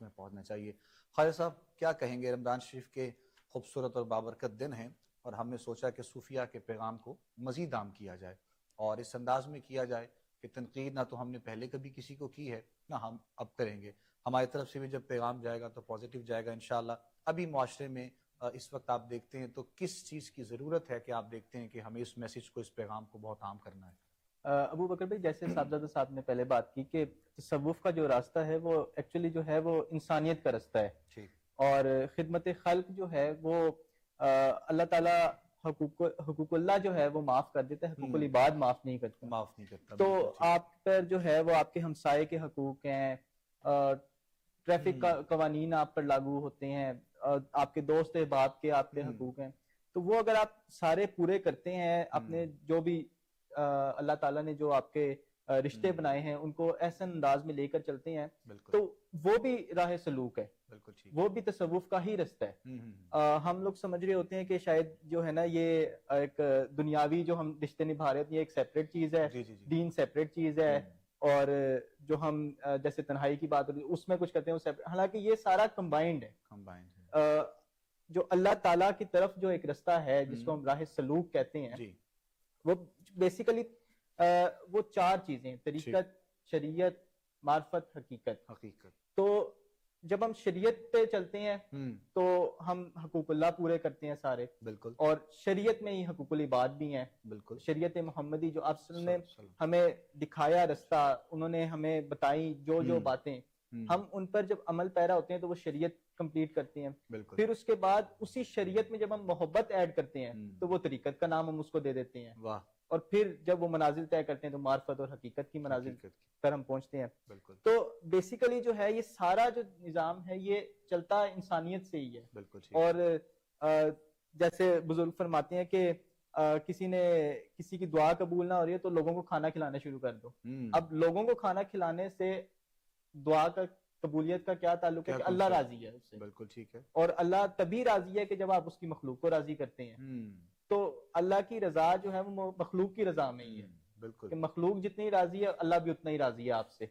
میں پہنچنا چاہیے. خالد صاحب کیا کہیں گے؟ رمضان شریف کے خوبصورت اور بابرکت دن ہیں اور ہم نے سوچا کہ صوفیہ کے پیغام کو مزید عام کیا جائے اور اس انداز میں کیا جائے کہ تنقید نہ تو ہم نے پہلے کبھی کسی کو کی ہے نہ ہم اب کریں گے. ہماری طرف سے بھی جب پیغام جائے گا تو پازیٹیو جائے گا انشاءاللہ. ابھی معاشرے میں اس وقت آپ دیکھتے ہیں تو کس چیز کی ضرورت ہے کہ آپ دیکھتے ہیں کہ ہمیں اس میسج کو، اس پیغام کو بہت عام کرنا ہے؟ ابو بکر بھائی، جیسے صاحبزادہ صاحب نے پہلے بات کی کہ تصوف کا جو راستہ ہے وہ ایکچولی جو ہے وہ انسانیت کا راستہ ہے. ٹھیک. اور خدمت خلق جو ہے وہ اللہ تعالیٰ حقوق اللہ جو ہے وہ معاف کر دیتا ہے، حقوق العباد معاف نہیں کرتا. معاف نہیں کرتا. تو آپ پر جو ہے وہ آپ کے ہمسائے کے حقوق ہیں، ٹریفک کا قوانین آپ پر لاگو ہوتے ہیں، آپ کے دوست احباب کے آپ کے حقوق ہیں. تو وہ اگر آپ سارے پورے کرتے ہیں، اپنے جو بھی اللہ تعالیٰ نے جو آپ کے رشتے بنائے ہیں ان کو احسن انداز میں لے کر چلتے ہیں، تو وہ بھی راہ سلوک ہے، وہ بھی تصوف کا ہی رستہ ہے. ہم لوگ سمجھ رہے ہوتے ہیں کہ شاید جو ہے نا یہ ایک دنیاوی جو ہم رشتے نبھا رہے ہوتے ہیں ایک سیپریٹ چیز ہے، دین سیپریٹ چیز ہے، اور جو ہم جیسے تنہائی کی بات ہوتی ہے اس میں کچھ کرتے ہیں وہ سیپریٹ. حالانکہ یہ سارا کمبائنڈ ہے. جو اللہ تعالیٰ کی طرف جو ایک رستہ ہے جس کو ہم راہ سلوک کہتے ہیں، وہ بیسیکلی وہ چار چیزیں: طریقت، شریعت، معرفت، حقیقت. تو جب ہم شریعت پہ چلتے ہیں تو ہم حقوق اللہ پورے کرتے ہیں سارے، بالکل. اور شریعت میں ہی حقوق العباد بھی ہیں، بالکل. شریعت محمدی جو آپ نے ہمیں دکھایا رستہ، انہوں نے ہمیں بتائی جو باتیں، ہم ان پر جب عمل پیرا ہوتے ہیں تو وہ شریعت کمپلیٹ کرتے ہیں. پھر اس کے بعد اسی شریعت میں جب ہم محبت ایڈ کرتے ہیں تو وہ طریقت کا نام ہم اس کو دے دیتے ہیں. اور پھر جب وہ منازل طے کرتے ہیں تو معرفت اور حقیقت کی منازل پر ہم پہنچتے ہیں. تو بیسیکلی جو ہے یہ سارا جو نظام ہے یہ چلتا انسانیت سے ہی ہے. اور جیسے بزرگ فرماتے ہیں کہ کسی کی دعا قبول نہ ہو رہی ہے تو لوگوں کو کھانا کھلانا شروع کر دو. اب لوگوں کو کھانا کھلانے سے دعا کا قبولیت کا کیا تعلق ہے کہ اللہ راضی ہے اس سے. بالکل ٹھیک ہے. اور اللہ تبھی راضی ہے کہ جب آپ اس کی مخلوق کو راضی کرتے ہیں. تو اللہ کی رضا جو ہے وہ مخلوق کی رضا میں ہی ہے. بالکل. کہ مخلوق جتنی راضی ہے اللہ بھی اتنا ہی راضی ہے آپ سے.